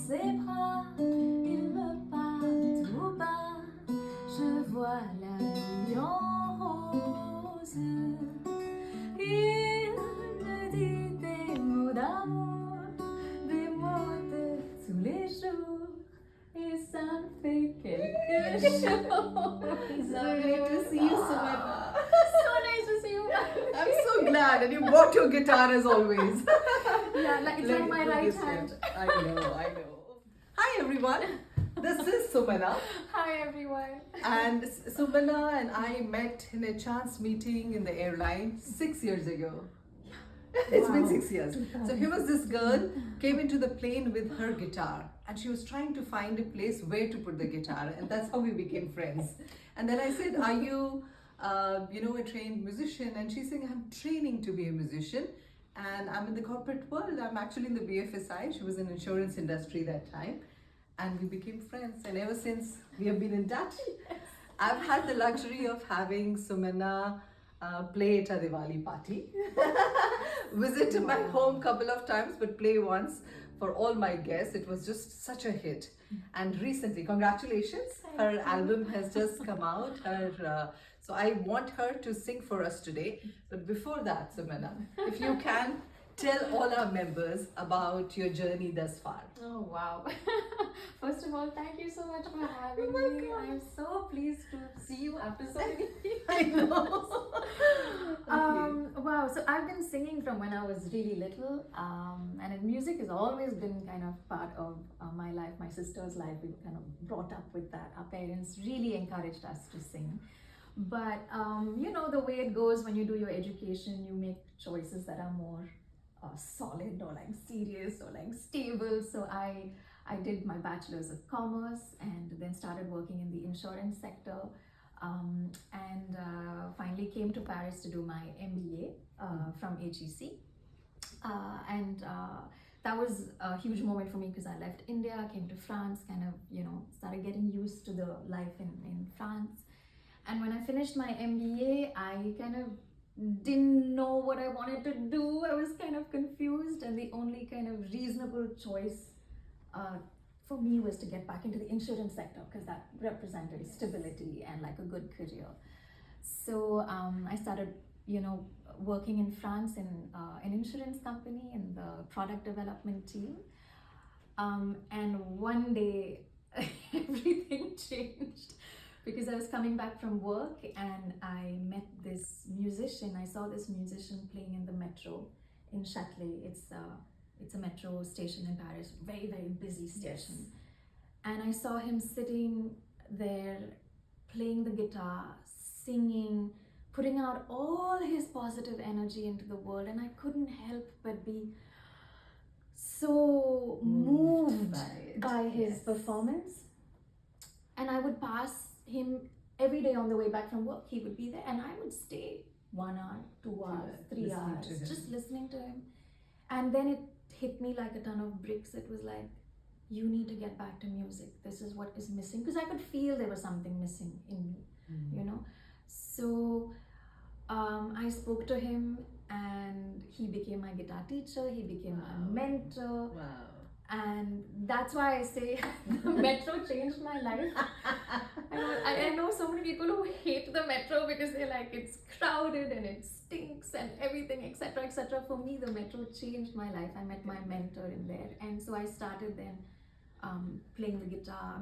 ses bras, il me parle tout bas, je vois la vie en rose. Il me dit des mots d'amour, des mots de tous les jours, et ça me fait quelque chose. Lovely to see you, Sumana. So nice to see you. I'm so glad, and you brought your guitar as always. Yeah, like it's on my right hand. I know. Hi everyone, this is Sumana. Hi everyone. And Sumana and I met in a chance meeting in the airline 6 years ago. It's been 6 years. So here was this girl, came into the plane with her guitar, and she was trying to find a place where to put the guitar, and that's how we became friends. And then I said, are you, a trained musician? And she's saying, I'm training to be a musician, and I'm in the corporate world. I'm actually in the BFSI. She was in insurance industry that time, and we became friends. And ever since, we have been in touch. I've had the luxury of having Sumana play at a Diwali party, visit to my home couple of times, but play once for all my guests. It was just such a hit. And recently, congratulations, her album has just come out. So I want her to sing for us today. But before that, Sumana, if you can tell all our members about your journey thus far. Oh wow. First of all, thank you so much for having me. I'm so pleased to see you after so many years. I know. Wow, so I've been singing from when I was really little, and music has always been kind of part of my life, my sister's life. We were kind of brought up with that. Our parents really encouraged us to sing. But the way it goes when you do your education, you make choices that are more solid or like serious or like stable. So I did my bachelor's of commerce and then started working in the insurance sector, and finally came to Paris to do my MBA from HEC, and that was a huge moment for me because I left India, came to France, kind of started getting used to the life in France. And when I finished my MBA, I kind of didn't know what I wanted to do. I was kind of confused, and the only kind of reasonable choice for me was to get back into the insurance sector because that represented stability and like a good career. So I started, working in France in an insurance company in the product development team. And one day everything changed. Because I was coming back from work and I met this musician. I saw this musician playing in the metro in Châtelet. It's a metro station in Paris, very, very busy station. Yes. And I saw him sitting there, playing the guitar, singing, putting out all his positive energy into the world. And I couldn't help but be so moved by his performance. And I would pass him every day on the way back from work. He would be there and I would stay 1 hour, 2 hours, 3 hours, just listening to him. And then it hit me like a ton of bricks. It was like, you need to get back to music. This is what is missing. Because I could feel there was something missing in me, So I spoke to him and he became my guitar teacher. He became my mentor. Wow. And that's why I say the metro changed my life. I know so many people who hate the metro because they're like, it's crowded and it stinks and everything, etc., etc. For me, the metro changed my life. I met my mentor in there. And so I started then playing the guitar,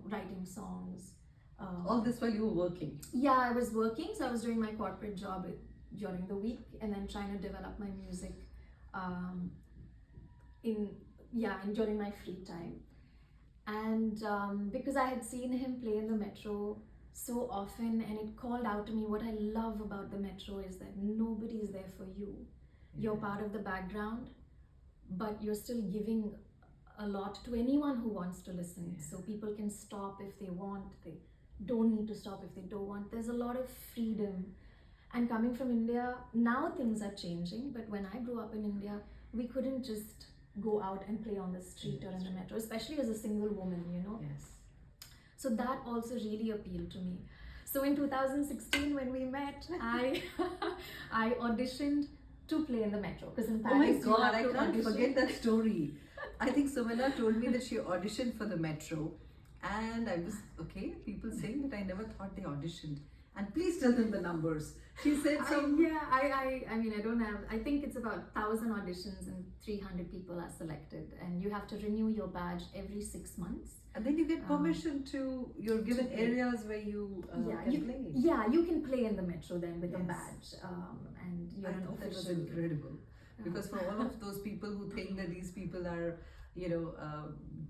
writing songs. All this while you were working? Yeah, I was working. So I was doing my corporate job during the week and then trying to develop my music during my free time. And because I had seen him play in the metro so often, and it called out to me, what I love about the metro is that nobody is there for you. You're part of the background, but you're still giving a lot to anyone who wants to listen. So people can stop if they want, they don't need to stop if they don't want. There's a lot of freedom. And coming from India, now things are changing, but when I grew up in India, we couldn't just go out and play on the street or in the metro, especially as a single woman, Yes. So that also really appealed to me. So in 2016 when we met, I auditioned to play in the metro because in Paris, oh my God, I can't forget that story. I think Sumana told me that she auditioned for the Metro, and I was okay. People saying that I never thought they auditioned. And please tell them the numbers. She said some. I mean, I don't have, I think it's about 1,000 auditions and 300 people are selected, and you have to renew your badge every 6 months. And then you get permission to, you're given areas where you can play. Yeah, you can play in the Metro then with a Yes. badge, and you're I an thought that was official. incredible. Because for all of those people who think that these people are,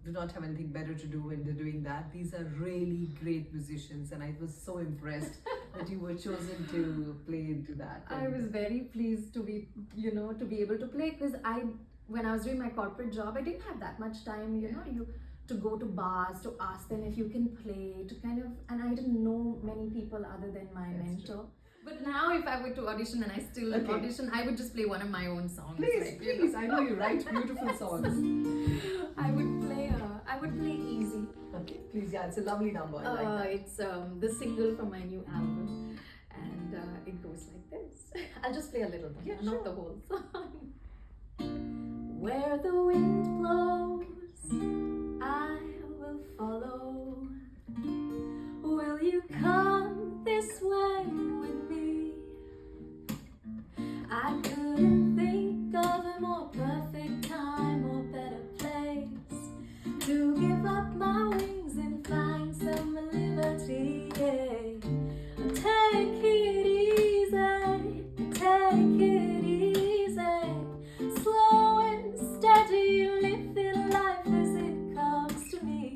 do not have anything better to do when they're doing that, these are really great musicians, and I was so impressed that you were chosen to play into that. I was very pleased to be, to be able to play, because when I was doing my corporate job, I didn't have that much time, to go to bars, to ask them if you can play, to kind of, and I didn't know many people other than my mentor. But now, if I were to audition and I still audition, I would just play one of my own songs. Please, I know you write beautiful songs. I would play Easy. Okay, please, yeah, it's a lovely number. I like that. It's the single from my new album, and it goes like this. I'll just play a little bit, Yeah, not sure. the whole song. Where the wind blows, I will follow. Will you come this way with me? I couldn't think of a more perfect time or better place to give up my wings and find some liberty. Take it easy, take it easy, slow and steady, living life as it comes to me.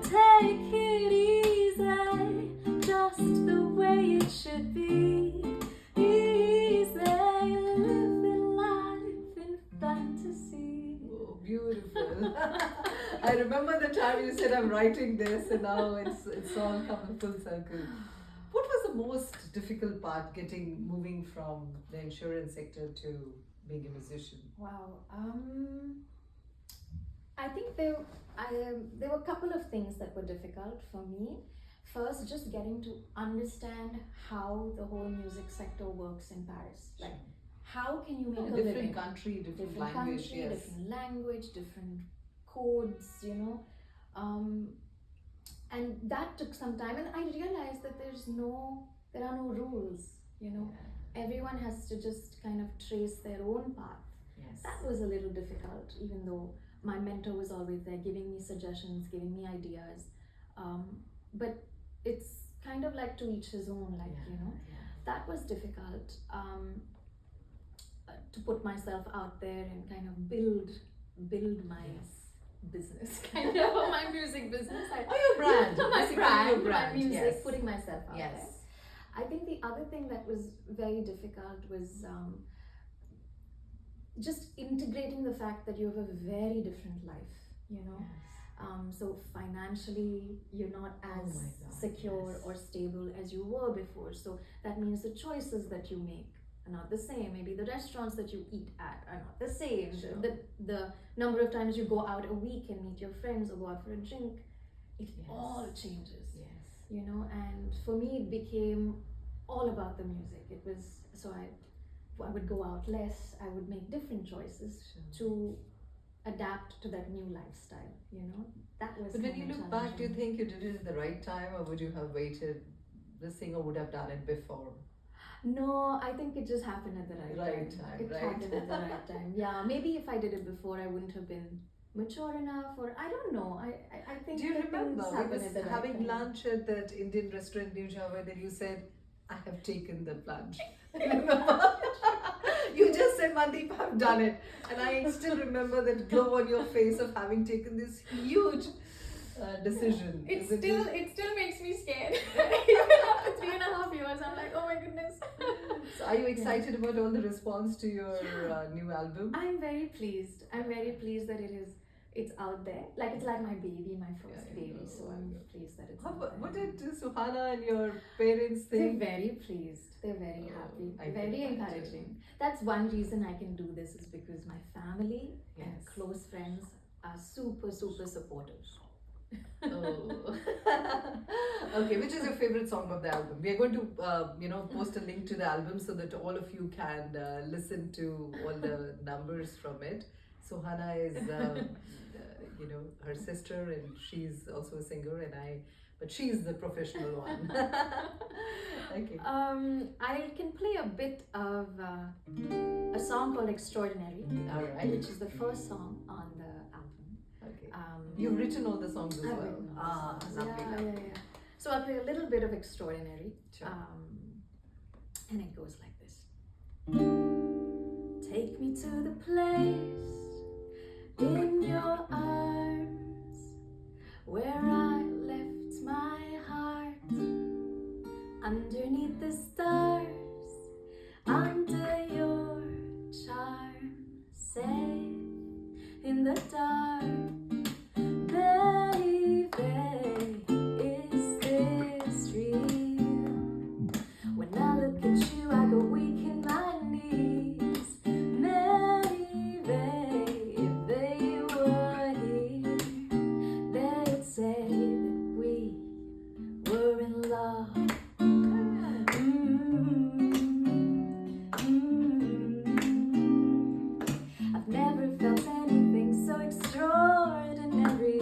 Take it easy, just the way it should be. Easy, living life in fantasy. Oh, beautiful. I remember the time you said I'm writing this, and now it's all come full circle. What was the most difficult part moving from the insurance sector to being a musician? Wow. I think there were a couple of things that were difficult for me. First, just getting to understand how the whole music sector works in Paris. Like, how can you make a Different living? country, different language, country, yes. different language, different codes, and that took some time. And I realized that there are no rules. Everyone has to just kind of trace their own path. Yes. That was a little difficult, even though my mentor was always there giving me suggestions, giving me ideas. But it's kind of like to each his own, That was difficult, to put myself out there and kind of build my business, kind of, my music business. Your brand. my Basically brand, your brand, my music, yes. putting myself out Yes. there. I think the other thing that was very difficult was just integrating the fact that you have a very different life, so financially you're not as my God, secure yes. or stable as you were before. So that means the choices that you make are not the same. Maybe the restaurants that you eat at are not the same. Sure. The number of times you go out a week and meet your friends or go out for a drink, it all changes. Yes. And for me it became all about the music. It was, so I would go out less, I would make different choices to adapt to that new lifestyle, that was. But when you kinda look back, do you challenging. think you did it at the right time, or would you have waited? The singer would have done it before. No, I think it just happened at the right time, It right? happened at the right time. Yeah, maybe if I did it before, I wouldn't have been mature enough, or I don't know. I think. Do you that remember things happen because at the right having time. lunch at that Indian restaurant in New Java, then you said, "I have taken the plunge." Remember? You just said, "Mandeep, I've done it," and I still remember that glow on your face of having taken this huge decision. It Isn't still makes me scared. Even after 3.5 years, I'm like, oh my goodness. So are you excited about all the response to your new album? I'm very pleased. I'm very pleased that it's out there. Like, it's like my baby, my first I baby. know, So I I'm know. pleased that it's How, out there. what did Suhana and your parents They're think? very pleased. They're very happy. I can Very imagine. encouraging. That's one reason I can do this, is because my family and Yes. close friends are super, super supportive. Oh. Okay, which is your favorite song of the album? We are going to, post a link to the album so that all of you can listen to all the numbers from it. Suhana is, her sister, and she's also a singer, but she's the professional one. Okay. I can play a bit of a song called Extraordinary, All right. which is the first song on the album. Okay. You've written all the songs as I've well. written all the songs. Lovely. Yeah. So I'll play a little bit of Extraordinary. Sure. And it goes like this. Take me to the place in your arms where I left my heart, underneath the stars, under your charm, safe in the dark. Baby, is this real? When I look at you, I go weak in my knees. Maybe if they were here, they'd say that we were in love. I've never felt anything so extraordinary.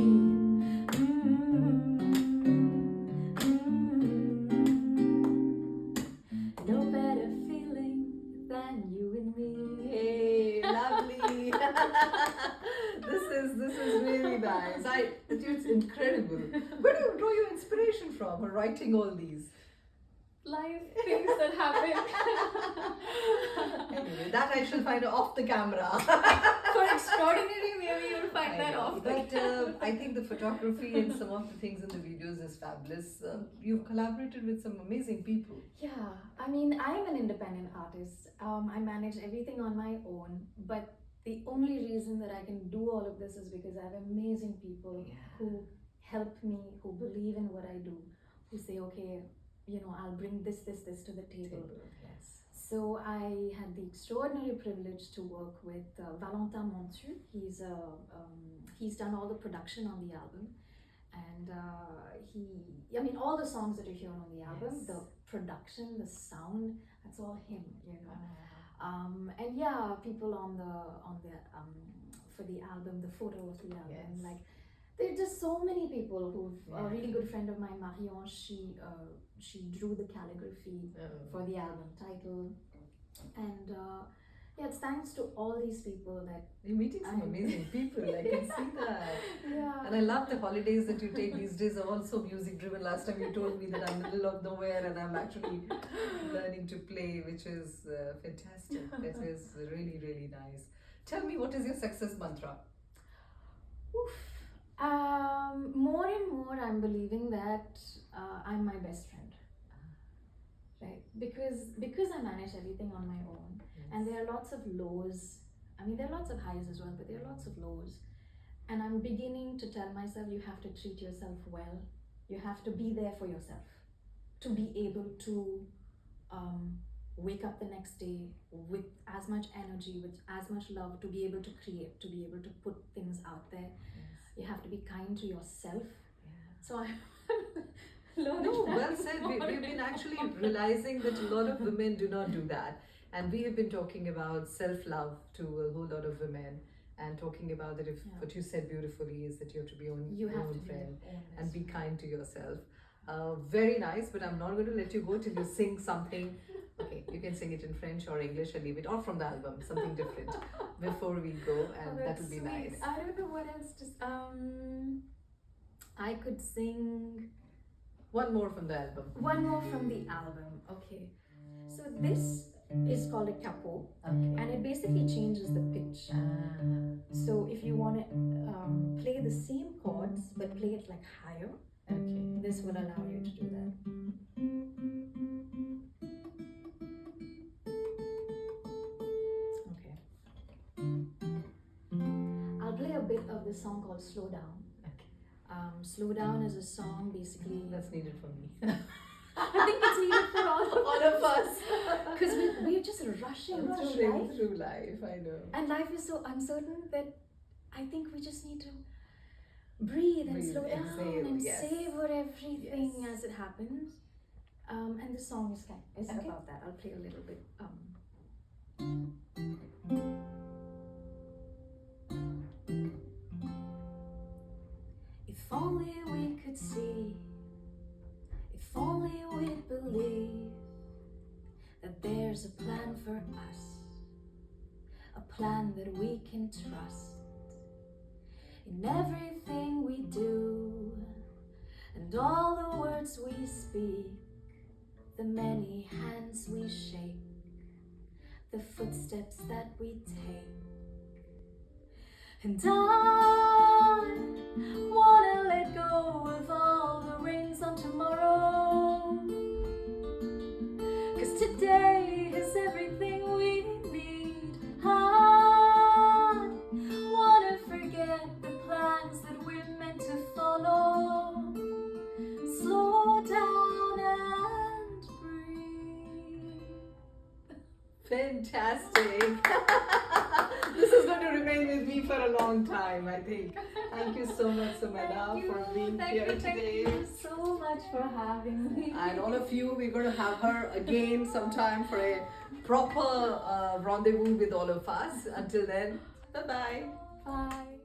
No better feeling than you and me. Hey, lovely. This is really nice. It's incredible. Where do you draw your inspiration from for writing all these? Life, things that happen. Anyway, that I shall find off the camera. For extraordinary, maybe you'll find that off. But I think the photography and some of the things in the videos is fabulous. You've collaborated with some amazing people. Yeah, I mean, I'm an independent artist. I manage everything on my own, but the only reason that I can do all of this is because I have amazing people who help me, who believe in what I do, who say, okay, I'll bring this to the table. Yes. So I had the extraordinary privilege to work with Valentin Montu. He's done all the production on the album, and all the songs that you hear on the album, the production, the sound, that's all him, and people on the for the album, the photo of the album, like there are just so many people who've a really good friend of mine, Marion, she drew the calligraphy for the album title, and it's thanks to all these people that you're meeting some amazing people. I can see that. Yeah. And I love the holidays that you take these days are also music driven. Last time you told me that I'm in the middle of nowhere and I'm actually learning to play, which is fantastic. That is really, really nice. Tell me, what is your success mantra? More and more I'm believing that I'm my best friend, right? Because I manage everything on my own, and there are lots of lows. I mean, there are lots of highs as well, but there are lots of lows. And I'm beginning to tell myself, you have to treat yourself well. You have to be there for yourself to be able to wake up the next day with as much energy, with as much love, to be able to create, to be able to put things out there. You have to be kind to yourself. So I'm well said. We've been actually realizing that a lot of women do not do that. And we have been talking about self-love to a whole lot of women, and talking about that what you said beautifully is that you have to be your own friend and be kind to yourself. Very nice, but I'm not going to let you go till you sing something. Okay, you can sing it in French or English, and leave it, or from the album, something different before we go, and that will be nice. I don't know what else to. I could sing one more from the album. One more from the album. Okay, so this is called a capo, and it basically changes the pitch. So if you want to play the same chords but play it like higher, this will allow you to do that. I'll play a bit of the song called Slow Down. Slow Down is a song basically that's needed for me. I think it's needed for all of us. Because we're just rushing through life, I know. And life is so uncertain that I think we just need to breathe and slow down and savor everything as it happens. And the song is about that. I'll play a little bit. If only we could see, if only we'd believe that there's a plan for us, a plan that we can trust in everything we do, and all the words we speak, the many hands we shake, the footsteps that we take. And I wanna let go of all the reins on tomorrow, 'cause today is everything we need. I wanna forget the plans that we're meant to follow. Slow down and breathe. Fantastic. This is going to remain with me for a long time, I think. Thank you so much, Sumana, for being here today. Thank you so much for having me. And all of you, we're going to have her again sometime for a proper rendezvous with all of us. Until then, bye-bye. Bye.